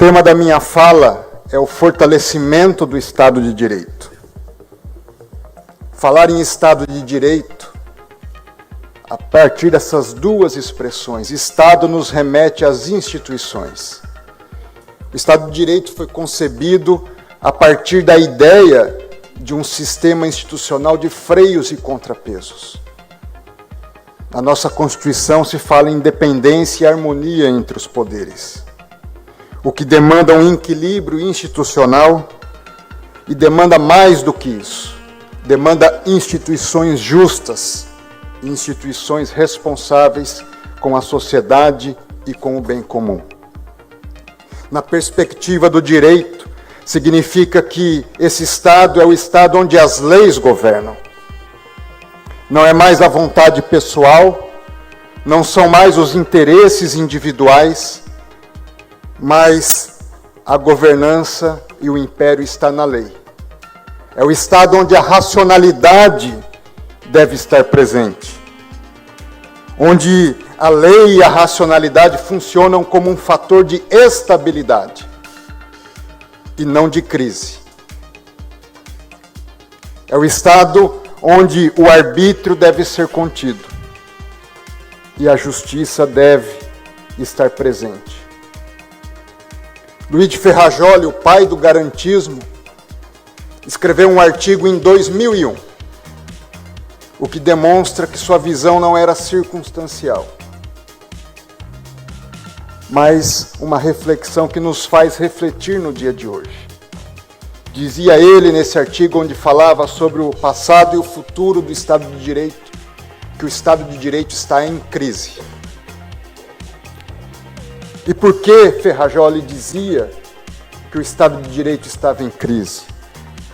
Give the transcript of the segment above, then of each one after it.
tema da minha fala é o fortalecimento do Estado de Direito. Falar em Estado de Direito, a partir dessas duas expressões, Estado nos remete às instituições. O Estado de Direito foi concebido a partir da ideia de um sistema institucional de freios e contrapesos. Na nossa Constituição se fala em independência e harmonia entre os poderes, o que demanda um equilíbrio institucional e demanda mais do que isso. Demanda instituições justas, instituições responsáveis com a sociedade e com o bem comum. Na perspectiva do direito, significa que esse Estado é o Estado onde as leis governam. Não é mais a vontade pessoal, não são mais os interesses individuais, mas a governança e o império está na lei. É o Estado onde a racionalidade deve estar presente, onde a lei e a racionalidade funcionam como um fator de estabilidade e não de crise. É o Estado onde o arbítrio deve ser contido e a justiça deve estar presente. Luiz de Ferrajoli, o pai do garantismo, escreveu um artigo em 2001, o que demonstra que sua visão não era circunstancial, mas uma reflexão que nos faz refletir no dia de hoje. Dizia ele nesse artigo, onde falava sobre o passado e o futuro do Estado de Direito, que o Estado de Direito está em crise. E por que Ferrajoli dizia que o Estado de Direito estava em crise?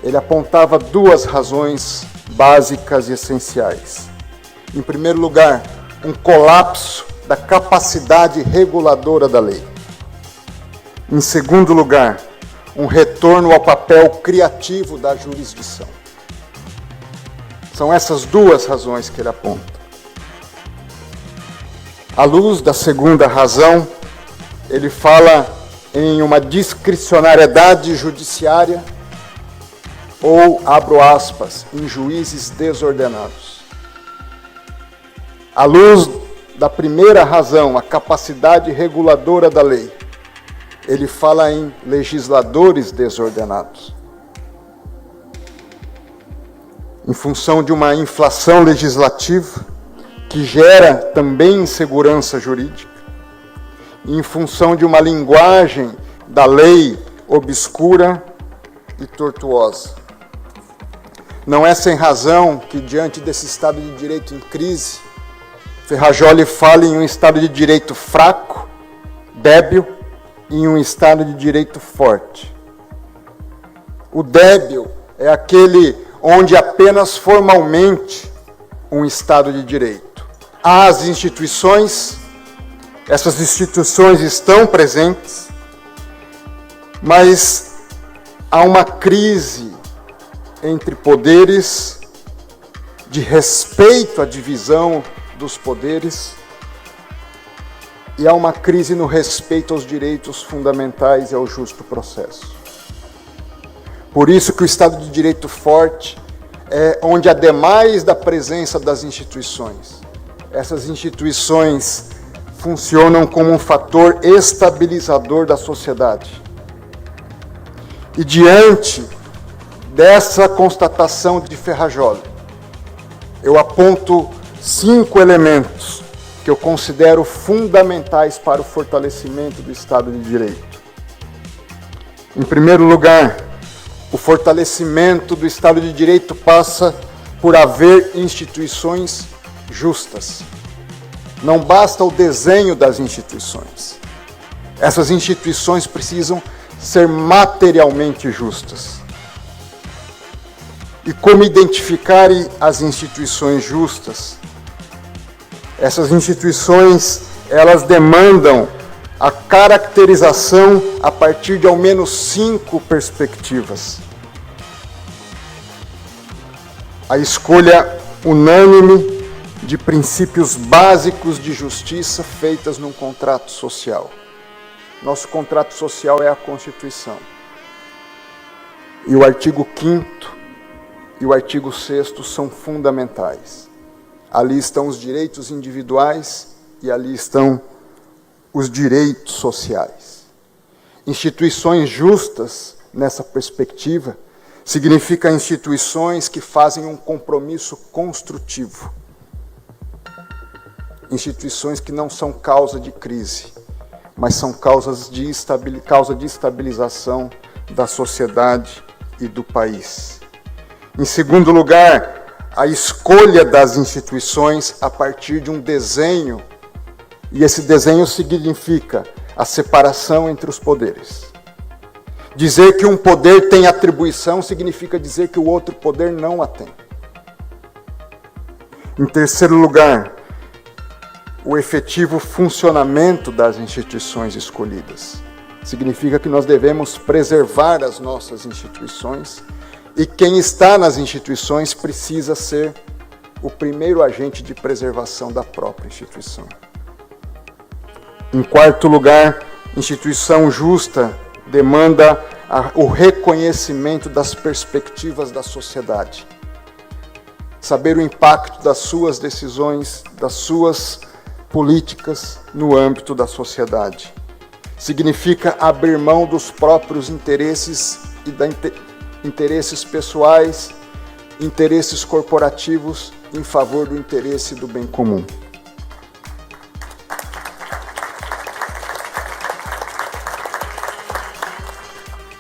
Ele apontava duas razões básicas e essenciais. Em primeiro lugar, um colapso da capacidade reguladora da lei. Em segundo lugar, um retorno ao papel criativo da jurisdição. São essas duas razões que ele aponta. À luz da segunda razão, ele fala em uma discricionariedade judiciária ou, abro aspas, em juízes desordenados. À luz da primeira razão, a capacidade reguladora da lei, ele fala em legisladores desordenados. Em função de uma inflação legislativa que gera também insegurança jurídica, em função de uma linguagem da lei obscura e tortuosa. Não é sem razão que, diante desse Estado de Direito em crise, Ferrajoli fala em um Estado de Direito fraco, débil, e em um Estado de Direito forte. O débil é aquele onde apenas formalmente um Estado de Direito. Há as instituições, essas instituições estão presentes, mas há uma crise entre poderes, de respeito à divisão dos poderes, e há uma crise no respeito aos direitos fundamentais e ao justo processo. Por isso que o Estado de Direito forte é onde, ademais da presença das instituições, essas instituições funcionam como um fator estabilizador da sociedade. E diante dessa constatação de Ferrajoli, eu aponto 5 elementos que eu considero fundamentais para o fortalecimento do Estado de Direito. Em primeiro lugar, o fortalecimento do Estado de Direito passa por haver instituições justas. Não basta o desenho das instituições. Essas instituições precisam ser materialmente justas. E como identificar as instituições justas? Essas instituições, elas demandam a caracterização a partir de ao menos 5 perspectivas. A escolha unânime de princípios básicos de justiça feitas num contrato social. Nosso contrato social é a Constituição. E o artigo 5º e o artigo 6º são fundamentais. Ali estão os direitos individuais e ali estão os direitos sociais. Instituições justas, nessa perspectiva, significa instituições que fazem um compromisso construtivo. Instituições que não são causa de crise, mas são causa de estabilização da sociedade e do país. Em segundo lugar, a escolha das instituições a partir de um desenho, e esse desenho significa a separação entre os poderes. Dizer que um poder tem atribuição significa dizer que o outro poder não a tem. Em terceiro lugar, o efetivo funcionamento das instituições escolhidas. Significa que nós devemos preservar as nossas instituições e quem está nas instituições precisa ser o primeiro agente de preservação da própria instituição. Em quarto lugar, instituição justa demanda o reconhecimento das perspectivas da sociedade. Saber o impacto das suas decisões, das suas políticas no âmbito da sociedade. Significa abrir mão dos próprios interesses e interesses pessoais, interesses corporativos em favor do interesse do bem comum.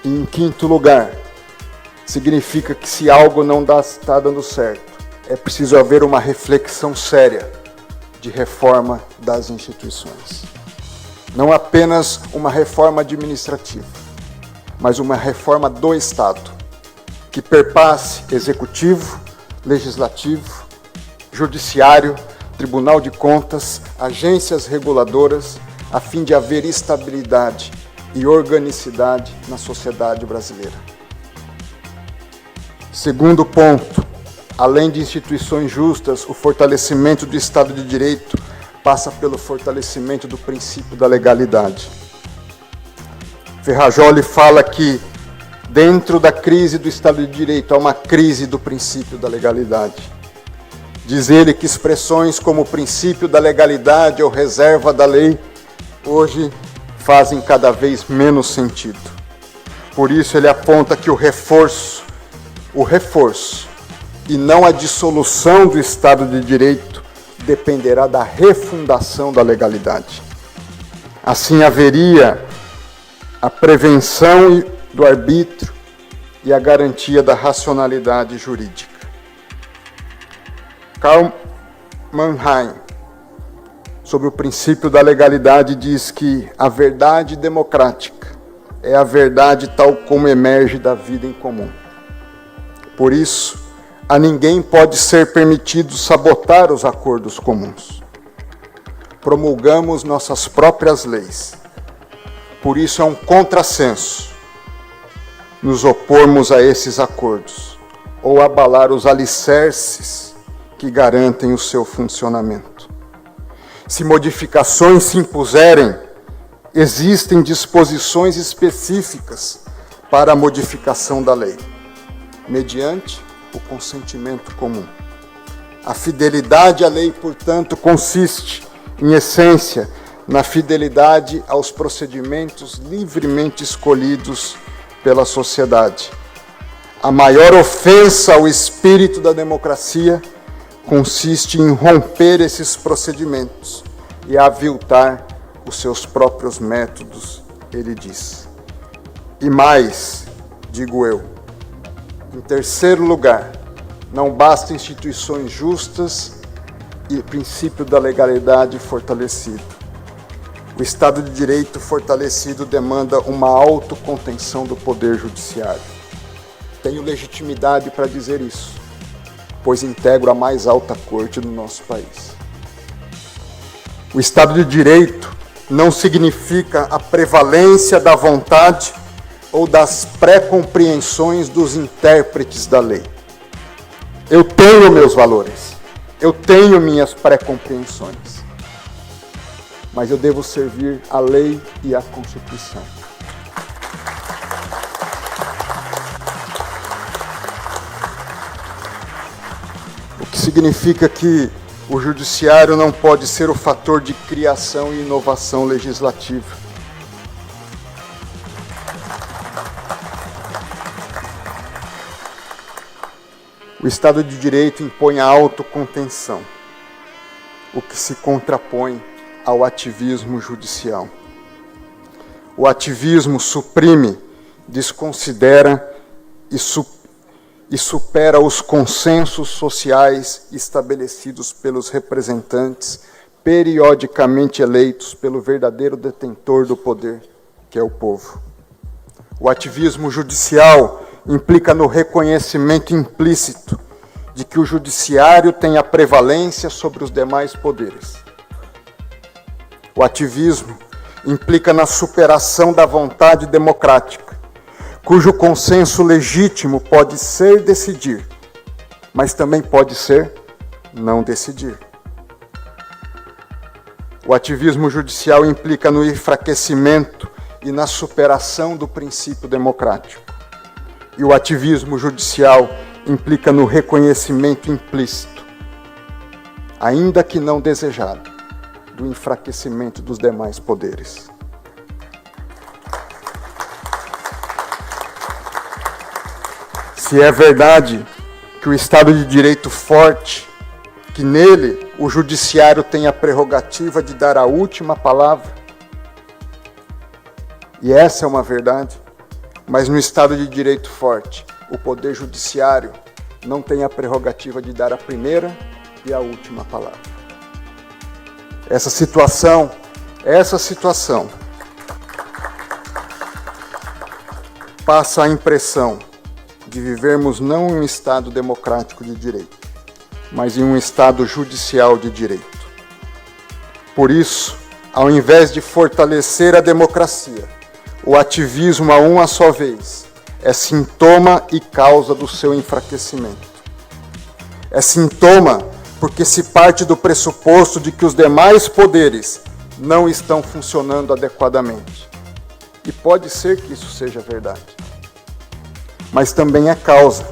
E em quinto lugar, significa que se algo não está dando certo, é preciso haver uma reflexão séria de reforma das instituições. Não apenas uma reforma administrativa, mas uma reforma do Estado, que perpasse executivo, legislativo, judiciário, Tribunal de Contas, agências reguladoras, a fim de haver estabilidade e organicidade na sociedade brasileira. Segundo ponto, além de instituições justas, o fortalecimento do Estado de Direito passa pelo fortalecimento do princípio da legalidade. Ferrajoli fala que, dentro da crise do Estado de Direito, há uma crise do princípio da legalidade. Diz ele que expressões como princípio da legalidade ou reserva da lei, hoje fazem cada vez menos sentido. Por isso ele aponta que o reforço e não a dissolução do Estado de Direito dependerá da refundação da legalidade. Assim haveria a prevenção do arbítrio e a garantia da racionalidade jurídica. Karl Mannheim, sobre o princípio da legalidade, diz que a verdade democrática é a verdade tal como emerge da vida em comum. Por isso, a ninguém pode ser permitido sabotar os acordos comuns. Promulgamos nossas próprias leis. Por isso é um contrassenso nos opormos a esses acordos ou abalar os alicerces que garantem o seu funcionamento. Se modificações se impuserem, existem disposições específicas para a modificação da lei, mediante o consentimento comum. A fidelidade à lei, portanto, consiste, em essência, na fidelidade aos procedimentos livremente escolhidos pela sociedade. A maior ofensa ao espírito da democracia consiste em romper esses procedimentos e aviltar os seus próprios métodos, ele diz. E mais, digo eu, em terceiro lugar, não basta instituições justas e princípio da legalidade fortalecido. O Estado de Direito fortalecido demanda uma autocontenção do Poder Judiciário. Tenho legitimidade para dizer isso, pois integro a mais alta corte do nosso país. O Estado de Direito não significa a prevalência da vontade ou das pré-compreensões dos intérpretes da lei. Eu tenho meus valores, eu tenho minhas pré-compreensões. mas eu devo servir a lei e a Constituição. O que significa que o judiciário não pode ser o fator de criação e inovação legislativa. O Estado de Direito impõe a autocontenção, o que se contrapõe ao ativismo judicial. O ativismo suprime, desconsidera e supera os consensos sociais estabelecidos pelos representantes periodicamente eleitos pelo verdadeiro detentor do poder, que é o povo. O ativismo judicial implica no reconhecimento implícito de que o judiciário tem a prevalência sobre os demais poderes. O ativismo implica na superação da vontade democrática, cujo consenso legítimo pode ser decidir, mas também pode ser não decidir. O ativismo judicial implica no enfraquecimento e na superação do princípio democrático. E o ativismo judicial implica no reconhecimento implícito, ainda que não desejado, do enfraquecimento dos demais poderes. Se é verdade que o Estado de Direito forte, que nele o judiciário tem a prerrogativa de dar a última palavra, e essa é uma verdade, mas no Estado de Direito forte, o Poder Judiciário não tem a prerrogativa de dar a primeira e a última palavra. Essa situação passa a impressão de vivermos não em um Estado democrático de direito, mas em um Estado judicial de direito. Por isso, ao invés de fortalecer a democracia, o ativismo a uma só vez é sintoma e causa do seu enfraquecimento. É sintoma porque se parte do pressuposto de que os demais poderes não estão funcionando adequadamente. E pode ser que isso seja verdade. Mas também é causa,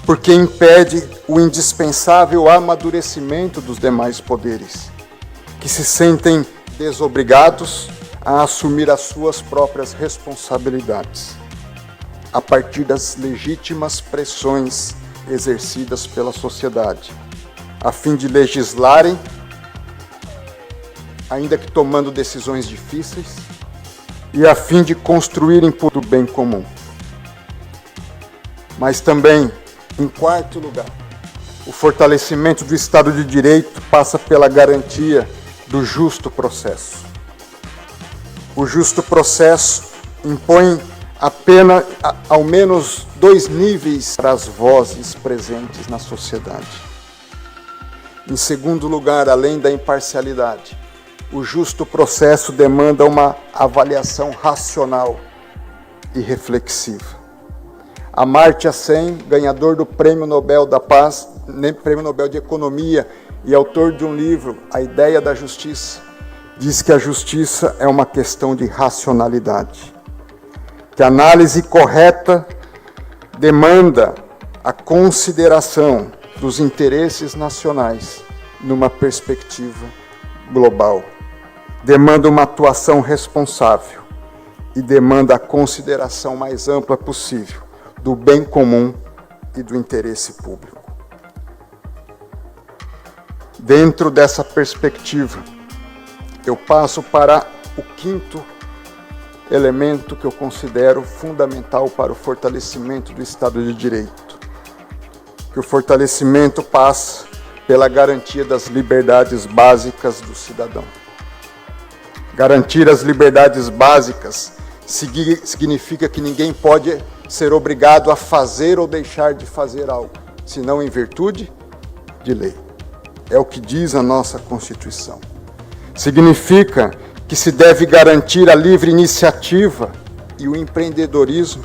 porque impede o indispensável amadurecimento dos demais poderes, que se sentem desobrigados a assumir as suas próprias responsabilidades, a partir das legítimas pressões exercidas pela sociedade, a fim de legislarem, ainda que tomando decisões difíceis, e a fim de construírem por o bem comum. Mas também, em quarto lugar, o fortalecimento do Estado de Direito passa pela garantia do justo processo. O justo processo impõe apenas ao menos 2 níveis para as vozes presentes na sociedade. Em segundo lugar, além da imparcialidade, o justo processo demanda uma avaliação racional e reflexiva. Amartya Sen, ganhador do Prêmio Nobel da Paz, Prêmio Nobel de Economia e autor de um livro, A Ideia da Justiça, diz que a justiça é uma questão de racionalidade, que a análise correta demanda a consideração dos interesses nacionais numa perspectiva global, demanda uma atuação responsável e demanda a consideração mais ampla possível do bem comum e do interesse público. Dentro dessa perspectiva, eu passo para o quinto elemento que eu considero fundamental para o fortalecimento do Estado de Direito. Que o fortalecimento passa pela garantia das liberdades básicas do cidadão. Garantir as liberdades básicas significa que ninguém pode ser obrigado a fazer ou deixar de fazer algo, senão em virtude de lei. É o que diz a nossa Constituição. Significa que se deve garantir a livre iniciativa e o empreendedorismo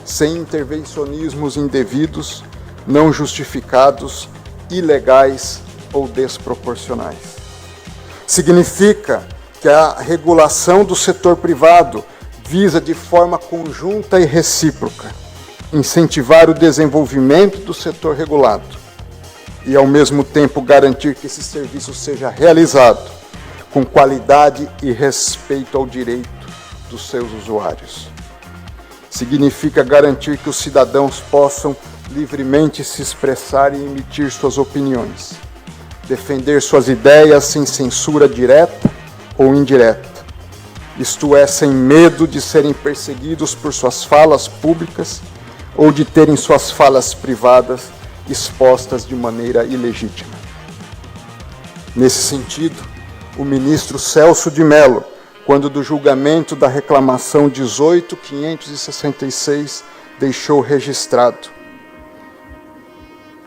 sem intervencionismos indevidos, não justificados, ilegais ou desproporcionais. Significa que a regulação do setor privado visa, de forma conjunta e recíproca, incentivar o desenvolvimento do setor regulado e, ao mesmo tempo, garantir que esse serviço seja realizado com qualidade e respeito ao direito dos seus usuários. Significa garantir que os cidadãos possam livremente se expressar e emitir suas opiniões, defender suas ideias sem censura direta ou indireta, isto é, sem medo de serem perseguidos por suas falas públicas ou de terem suas falas privadas expostas de maneira ilegítima. Nesse sentido, o ministro Celso de Mello, quando do julgamento da reclamação 18.566, deixou registrado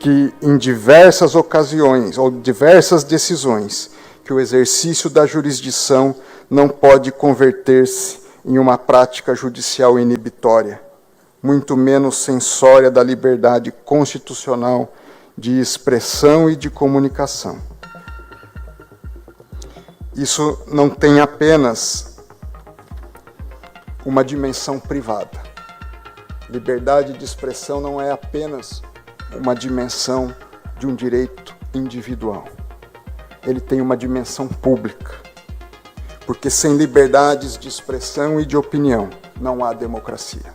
que em diversas ocasiões ou diversas decisões que o exercício da jurisdição não pode converter-se em uma prática judicial inibitória, muito menos censória da liberdade constitucional de expressão e de comunicação. Isso não tem apenas uma dimensão privada. Liberdade de expressão não é apenas uma dimensão de um direito individual. Ele tem uma dimensão pública. Porque sem liberdades de expressão e de opinião, não há democracia.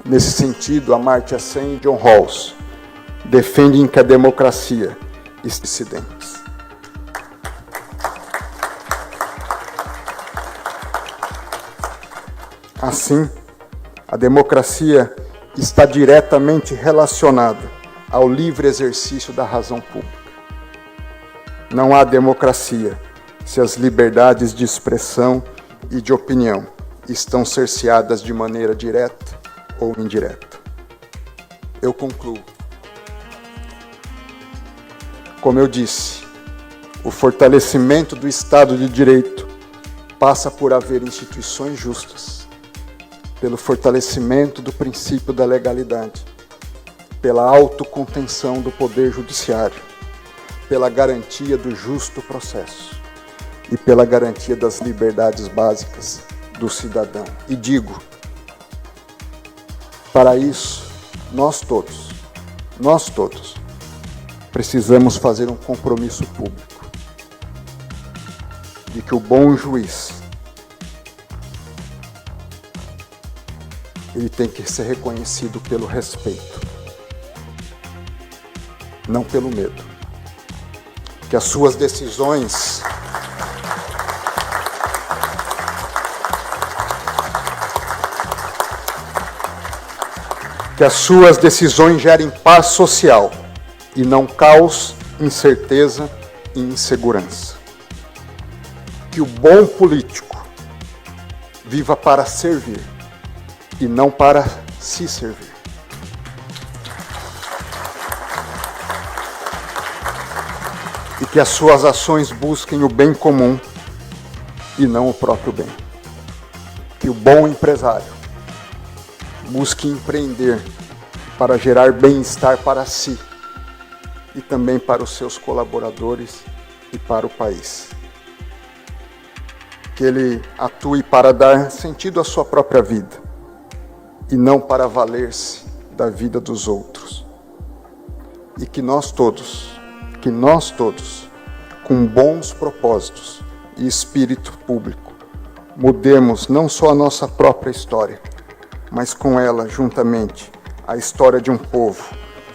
Nesse sentido, Amartya Sen e John Rawls defendem que a democracia está em dissidentes. Assim, a democracia está diretamente relacionada ao livre exercício da razão pública. Não há democracia se as liberdades de expressão e de opinião estão cerceadas de maneira direta ou indireta. Eu concluo. Como eu disse, o fortalecimento do Estado de Direito passa por haver instituições justas, pelo fortalecimento do princípio da legalidade, pela autocontenção do Poder Judiciário, pela garantia do justo processo e pela garantia das liberdades básicas do cidadão. E digo, para isso, nós todos, precisamos fazer um compromisso público de que o bom juiz, ele tem que ser reconhecido pelo respeito, não pelo medo. Que as suas decisões gerem paz social e não caos, incerteza e insegurança. Que o bom político viva para servir e não para se servir. E que as suas ações busquem o bem comum e não o próprio bem. Que o bom empresário busque empreender para gerar bem-estar para si e também para os seus colaboradores e para o país. Que ele atue para dar sentido à sua própria vida e não para valer-se da vida dos outros. E que nós todos, com bons propósitos e espírito público, mudemos não só a nossa própria história, mas com ela, juntamente, a história de um povo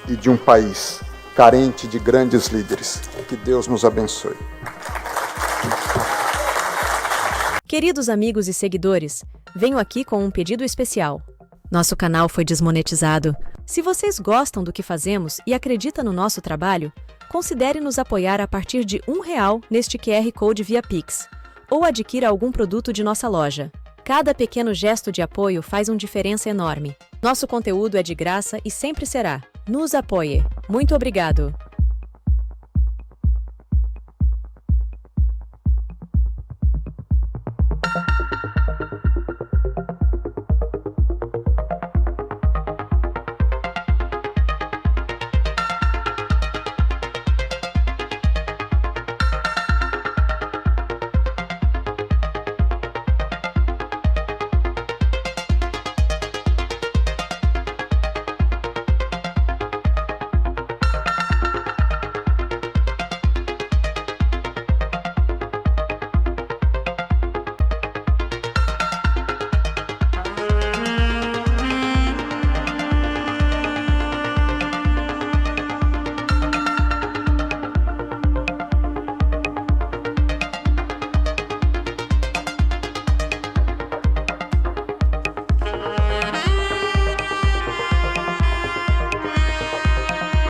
e de um país carente de grandes líderes. Que Deus nos abençoe. Queridos amigos e seguidores, venho aqui com um pedido especial. Nosso canal foi desmonetizado. Se vocês gostam do que fazemos e acreditam no nosso trabalho, considere nos apoiar a partir de R$1 neste QR Code via Pix, ou adquira algum produto de nossa loja. Cada pequeno gesto de apoio faz uma diferença enorme. Nosso conteúdo é de graça e sempre será. Nos apoie. Muito obrigado!